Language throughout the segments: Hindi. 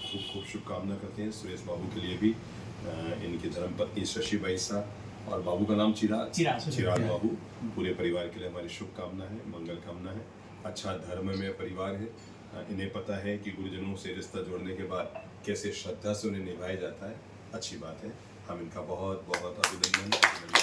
खूब खूब शुभकामना करते हैं सुरेश बाबू के लिए भी। इनकी धर्मपत्नी शशिबाई शाह और बाबू का नाम चिराग बाबू। पूरे परिवार के लिए हमारी शुभकामना है, मंगल कामना है। अच्छा धर्ममय परिवार है। इन्हें पता है कि गुरुजनों से रिश्ता जोड़ने के बाद कैसे श्रद्धा से उन्हें निभाया जाता है। अच्छी बात है, हम इनका बहुत बहुत अभिनंदन करते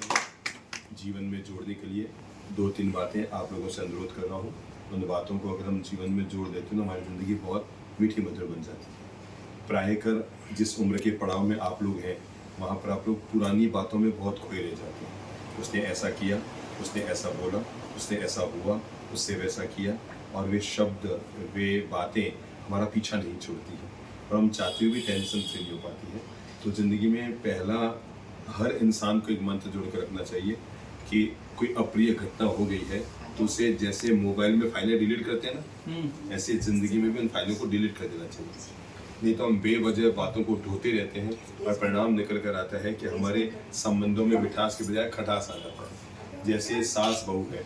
हैं। जीवन में जोड़ने के लिए 2-3 बातें आप लोगों से अनुरोध कर रहा हूँ। उन बातों को अगर हम जीवन में जोड़ देते हैं तो हमारी ज़िंदगी बहुत मीठी मधुर बन जाती है। प्राय कर जिस उम्र के पड़ाव में आप लोग हैं वहाँ पर आप लोग पुरानी बातों में बहुत खोए रह जाते हैं। उसने ऐसा किया, उसने ऐसा बोला, उसने ऐसा हुआ, उससे वैसा किया, और वे शब्द, वे बातें हमारा पीछा नहीं छोड़ती हैं और हम चाहते हुए भी टेंशन फ्री नहीं हो पाती है। तो ज़िंदगी में पहला हर इंसान को एक मंत्र जोड़ कर रखना चाहिए कि कोई अप्रिय घटना हो गई है तो उसे जैसे मोबाइल में फाइलें डिलीट करते हैं ना, ऐसे ज़िंदगी में भी उन फाइलों को डिलीट कर देना चाहिए। नहीं तो हम बेवजह बातों को ढोते रहते हैं और परिणाम निकल कर आता है कि हमारे संबंधों में मिठास के बजाय खटास आ जाता है। जैसे सास बहू है,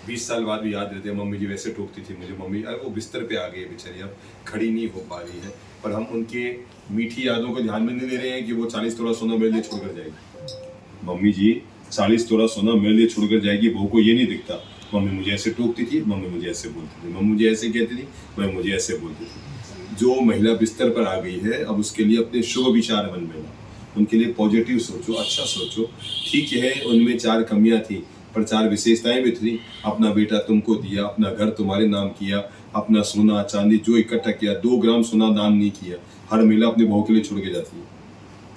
20 साल बाद भी याद रहते हैं, मम्मी जी वैसे टोकती थी मुझे, मम्मी अरे वो बिस्तर पे आ गई है बेचारी, अब खड़ी नहीं हो पा रही है। पर हम उनके मीठी यादों को ध्यान में नहीं दे रहे हैं कि वो 40 तोला सोना मेरे लिए छोड़कर जाएगी। मम्मी जी 40 तोला सोना मेरे लिए छोड़कर जाएगी, बहू को ये नहीं दिखता। मम्मी मुझे ऐसे टोकती थी, मम्मी मुझे ऐसे बोलती थी, मम्मी मुझे ऐसे कहती थी, मैं मुझे ऐसे बोलती थी। जो महिला बिस्तर पर आ गई है, अब उसके लिए अपने शुभ विचार मन में, उनके लिए पॉजिटिव सोचो, अच्छा सोचो। ठीक है उनमें 4 कमियां थी पर 4 विशेषताएं भी थी। अपना बेटा तुमको दिया, अपना घर तुम्हारे नाम किया, अपना सोना चांदी जो इकट्ठा किया, 2 ग्राम सोना दान नहीं किया। हर महिला अपने बहू के लिए छोड़ के जाती है।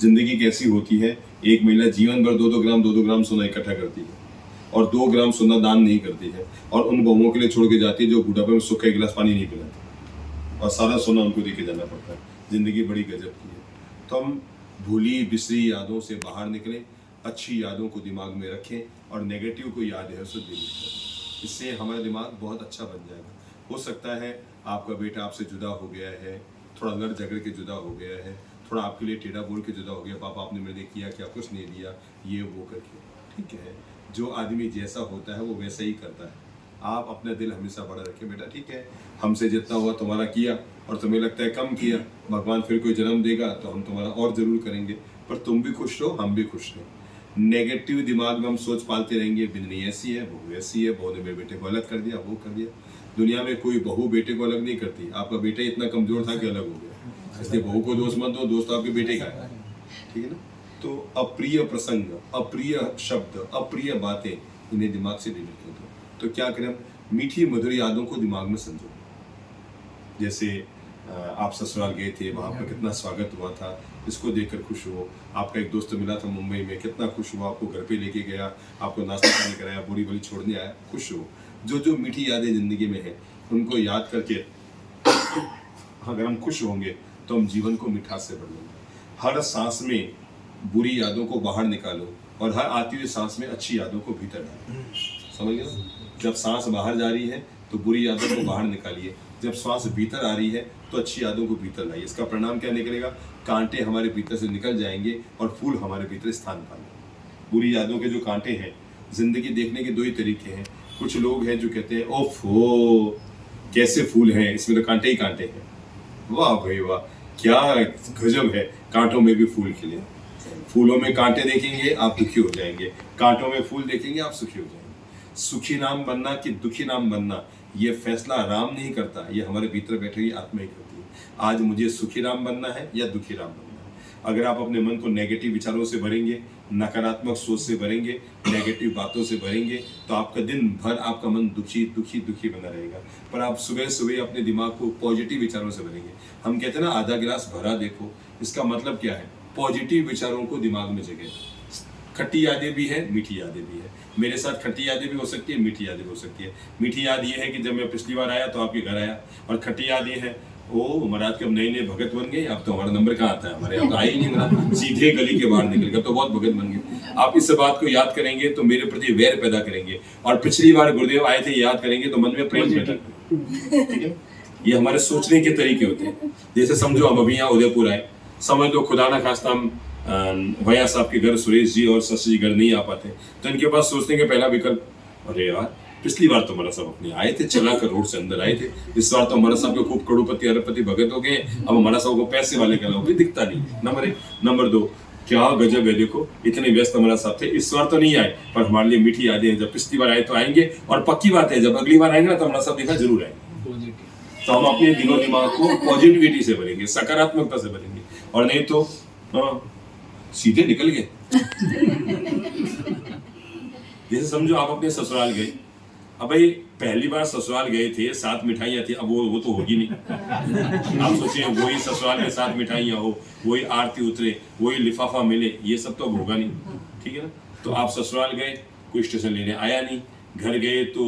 जिंदगी कैसी होती है, एक महिला जीवन भर 2-2 ग्राम सोना इकट्ठा करती है और 2 ग्राम सोना दान नहीं करती है, और उन बहुओं के लिए छोड़ के जाती है जो बुढ़ापे में सूखा 1 गिलास पानी नहीं पिलाती, और सारा सोना उनको देके जाना पड़ता है। जिंदगी बड़ी गजब की है। तो हम भूली बिसरी यादों से बाहर निकलें, अच्छी यादों को दिमाग में रखें और नेगेटिव को याद है उसे डिलीट करें। इससे हमारा दिमाग बहुत अच्छा बन जाएगा। हो सकता है आपका बेटा आपसे जुदा हो गया है, थोड़ा लड़ झगड़ के जुदा हो गया है, थोड़ा आपके लिए टेढ़ा बोल के जुदा हो गया, पापा आपने मेरे लिए किया क्या, कुछ नहीं दिया, ये वो करके। ठीक है, जो आदमी जैसा होता है वो वैसा ही करता है। आप अपना दिल हमेशा बड़ा रखें बेटा। ठीक है, हमसे जितना हुआ तुम्हारा किया और तुम्हें लगता है कम किया, भगवान फिर कोई जन्म देगा तो हम तुम्हारा और जरूर करेंगे, पर तुम भी खुश रहो, हम भी खुश रहो। नेगेटिव दिमाग में हम सोच पालते रहेंगे, बिजली ऐसी है, बहू ऐसी है, बहू ने मेरे बेटे को अलग कर दिया, वो कर दिया। दुनिया में कोई बहू बेटे को अलग नहीं करती। आपका बेटा इतना कमजोर था कि अलग हो गया, इसलिए बहू को दोस्त मत दो, दोस्त आपके बेटे का है। ठीक है ना। तो अप्रिय प्रसंग, अप्रिय शब्द, अप्रिय बातें, इन्हें दिमाग से डिलीट कर दो। तो क्या करें, मीठी मधुर यादों को दिमाग में संजो। जैसे आप ससुराल गए थे, वहाँ पर कितना स्वागत हुआ था, इसको देखकर खुश हो। आपका एक दोस्त मिला था मुंबई में, कितना खुश हुआ, आपको घर पे लेके गया, आपको नाश्ता पानी कराया, बोरी बोरी छोड़ने आया, खुश हो। जो जो मीठी यादें जिंदगी में है उनको याद करके अगर हम खुश होंगे तो हम जीवन को मिठास से भर लेंगे। हर सांस में बुरी यादों को बाहर निकालो और हर आती हुई सांस में अच्छी यादों को भीतर डालो। समझ गए? जब सांस बाहर जा रही है तो बुरी यादों को बाहर निकालिए, जब सांस भीतर आ रही है तो अच्छी यादों को भीतर लाइए। इसका परिणाम क्या निकलेगा, कांटे हमारे भीतर से निकल जाएंगे और फूल हमारे भीतर स्थान पाएंगे। बुरी यादों के जो कांटे हैं, जिंदगी देखने के 2 ही तरीके हैं। कुछ लोग हैं जो कहते हैं ओफो कैसे फूल हैं, इसमें तो कांटे ही कांटे हैं। वाह भाई वाह, क्या गजब है, कांटों में भी फूल खिले। फूलों में कांटे देखेंगे आप दुखी हो जाएंगे, कांटों में फूल देखेंगे आप सुखी हो जाएंगे। सुखी नाम बनना कि दुखी नाम बनना, ये फैसला राम नहीं करता, ये हमारे भीतर बैठे हुई आत्मा ही करती है। आज मुझे सुखी राम बनना है या दुखी राम बनना है। अगर आप अपने मन को नेगेटिव विचारों से भरेंगे, नकारात्मक सोच से भरेंगे, नेगेटिव बातों से भरेंगे, तो आपका दिन भर आपका मन दुखी दुखी दुखी बना रहेगा। पर आप सुबह सुबह अपने दिमाग को पॉजिटिव विचारों से भरेंगे। हम कहते हैं ना आधा गिलास भरा देखो, इसका मतलब क्या है, पॉजिटिव विचारों को दिमाग में जगह। खट्टी यादें भी है, मीठी यादें भी है। मेरे साथ खट्टी यादें भी हो सकती है, मीठी यादें भी हो सकती है। मीठी याद ये है कि जब मैं पिछली बार आया तो आपके घर आया, और खट्टी याद ये है ओ महाराज के हम नए नए भगत बन गए, अब तो हमारा नंबर कहाँ आता है, हमारे यहाँ तो आ ही नहीं बना, सीधे गली के बाहर निकल गए, तो बहुत भगत बन गए। आप इस बात को याद करेंगे तो मेरे प्रति वैर पैदा करेंगे, और पिछली बार गुरुदेव आए थे याद करेंगे तो मन में प्रेम पैदा करेंगे। ठीक है, ये हमारे सोचने के तरीके होते हैं। जैसे समझो हम अभी यहाँ उदयपुर आए, समझ लो खुदा ना खास्ता हम भैया साहब के घर सुरेश जी और शशि जी घर नहीं आ पाते, तो इनके पास सोचने के पहला विकल्प, अरे यार पिछली बार तो हमारा साहब अपने आए थे, चला कर रोड से अंदर आए थे। इस बार तो हमारा साहब के खूब करोड़पति अरबपति भगत हो गए। अब हमारा साहब को पैसे वाले का भी दिखता नहीं। नंबर 1। नंबर 2, क्या गजब है, देखो इतने व्यस्त हमारा साहब थे, इस बार तो नहीं आए, पर हमारे लिए मीठी यादें हैं। जब पिछली बार आए तो आएंगे, और पक्की बात है जब अगली बार आएंगे ना तो हमारा साहब देखा जरूर आएंगे। तो हम अपने दिलो दिमाग को पॉजिटिविटी से भरेंगे, सकारात्मकता से भरेंगे, और नहीं तो सीधे निकल गए। जैसे समझो आप अपने ससुराल गए, अब भाई पहली बार ससुराल गए थे, 7 मिठाइयाँ थी, अब वो तो होगी नहीं। आप सोचिए वही ससुराल में 7 मिठाइयाँ हो, वही आरती उतरे, वही लिफाफा मिले, ये सब तो अब होगा नहीं, ठीक है ना। तो आप ससुराल गए, कोई स्टेशन लेने आया नहीं, घर गए तो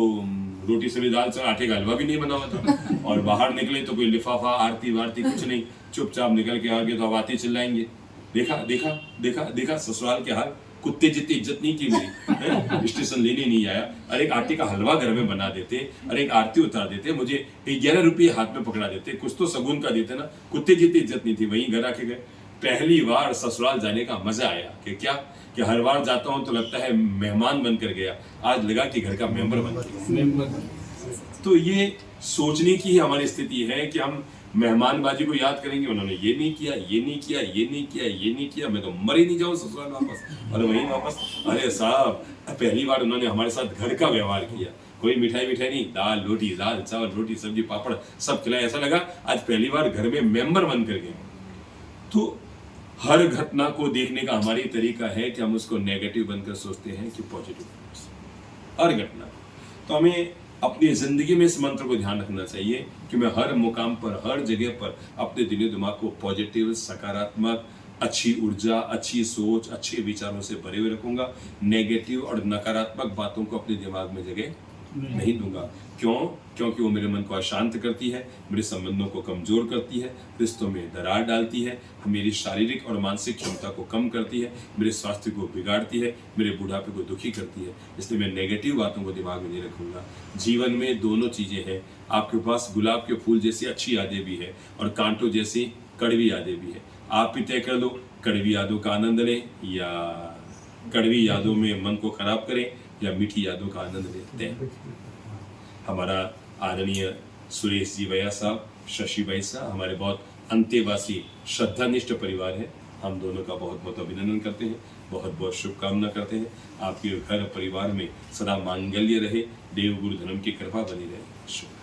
रोटी सब्जी दाल चावल, आटे का हलवा भी नहीं बना हुआ था, और बाहर निकले तो कोई लिफाफा आरती वारती कुछ नहीं, चुपचाप निकल के आ गए तो अब आते चिल्लाएंगे। देखा देखा देखा देखा ससुराल के हाल, कुत्ते जितनी इज्जत नहीं की मेरी, स्टेशन लेने नहीं आया, अरे एक आटे का हलवा घर में बना देते, अरे एक आरती उतार देते, मुझे 11 रुपये हाथ में पकड़ा देते, कुछ तो सगुन का देते ना, कुत्ते जितनी इज्जत नहीं थी। वहीं घर आके गए, पहली बार ससुराल जाने का मजा आया कि क्या कि हर बार जाता हूँ तो लगता है मेहमान बनकर गया, आज लगा कि घर का मेंबर बन गया। तो ये सोचने की हमारी स्थिति है कि हम मेहमानबाजी को याद करेंगे, उन्होंने ये नहीं किया, ये नहीं किया, ये नहीं किया, ये नहीं किया, मैं तो मर ही नहीं जाऊँ ससुराल वापस, और वहीं वापस। अरे साहब पहली बार उन्होंने हमारे साथ घर का व्यवहार किया, कोई मिठाई नहीं, दाल रोटी, दाल चावल रोटी सब्जी पापड़ सब खिलाया, ऐसा लगा आज पहली बार घर में मेंबर बन कर गए। तो हर घटना को देखने का हमारी तरीका है कि हम उसको नेगेटिव बनकर सोचते हैं कि पॉजिटिव। हर घटना तो हमें अपनी जिंदगी में इस मंत्र को ध्यान रखना चाहिए कि मैं हर मुकाम पर, हर जगह पर अपने दिलो दिमाग को पॉजिटिव, सकारात्मक, अच्छी ऊर्जा, अच्छी सोच, अच्छे विचारों से भरे हुए रखूंगा। नेगेटिव और नकारात्मक बातों को अपने दिमाग में जगह नहीं दूंगा। क्यों? क्योंकि वो मेरे मन को अशांत करती है, मेरे संबंधों को कमजोर करती है, रिश्तों में दरार डालती है, मेरी शारीरिक और मानसिक क्षमता को कम करती है, मेरे स्वास्थ्य को बिगाड़ती है, मेरे बुढ़ापे को दुखी करती है। इसलिए मैं नेगेटिव बातों को दिमाग में नहीं रखूंगा। जीवन में दोनों चीजें हैं, आपके पास गुलाब के फूल जैसी अच्छी यादें भी है और कांटों जैसी कड़वी यादें भी है। आप भी तय कर लो, कड़वी यादों का आनंद लें या कड़वी यादों में मन को खराब करें या मीठी यादों का आनंद लेते हैं। हमारा आदरणीय सुरेश जी भैया साहब, शशि भाई साहब हमारे बहुत अंतेवासी श्रद्धानिष्ठ परिवार है। हम दोनों का बहुत बहुत अभिनंदन करते हैं, बहुत बहुत शुभकामना करते हैं। आपके घर परिवार में सदा मांगल्य रहे, देव गुरु धर्म की कृपा बनी रहे। शुभ।